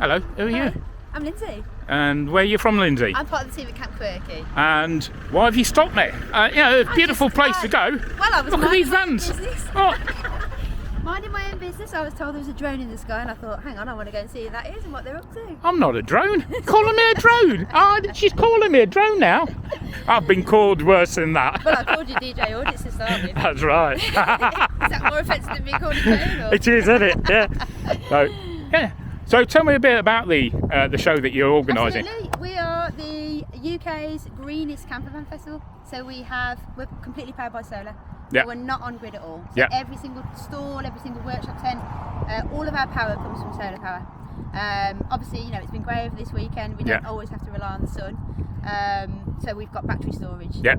Hello, who are you? I'm Lindsay. And where are you from, Lindsay? I'm part of the team at Camp Quirky. And why have you stopped there? A beautiful place to go. Well, I was Look at these minding my vans. own business. Oh, Minding my own business, I was told there was a drone in the sky, and I thought, hang on, I want to go and see who that is and what they're up to. I'm not a drone. Calling me a drone. She's calling me a drone now. I've been called worse than that. Well, I called you DJ Audits to start with. That's right. Is that more offensive than being called a drone? Or? It is, isn't it? Yeah. So tell me a bit about the show that you're organising. Absolutely. We are the UK's Greenest Campervan Festival. So we're completely powered by solar. Yeah. We're not on grid at all. So Yeah. every single stall, every single workshop tent, all of our power comes from solar power. Obviously, it's been grey over this weekend. We don't always have to rely on the sun. So we've got battery storage. Yeah.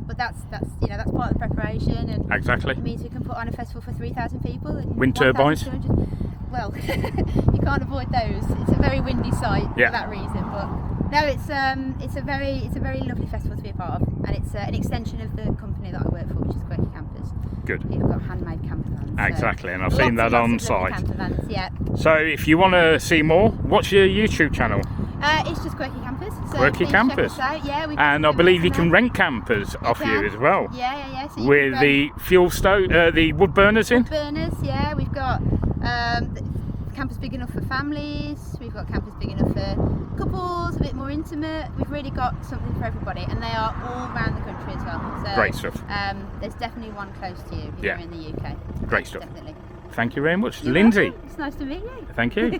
But that's part of the preparation, and Exactly. it means we can put on a festival for 3,000 people. And Wind turbines? 1,200. Well, you can't avoid those. It's a very windy site for that reason. But no, it's a very lovely festival to be a part of, and it's an extension of the company that I work for, which is Quirky Campers. Good. We've got handmade campervans. Exactly, and I've seen that on site. Campervans, yeah. So if you want to see more, what's your YouTube channel? It's just Quirky Campers. So Quirky please Campers. check us out. Yeah, And I believe you can rent campers off you as well. Yeah. So you With can the fuel stove, the wood burners in. burners, yeah. We've got campers big enough for families. We've got campers big enough for couples, a bit more intimate. We've really got something for everybody, and they are all around the country as well. So, Great stuff. There's definitely one close to you if you're in the UK. Great stuff. Definitely. Thank you very much, You're Lindsay. welcome. It's nice to meet you. Thank you.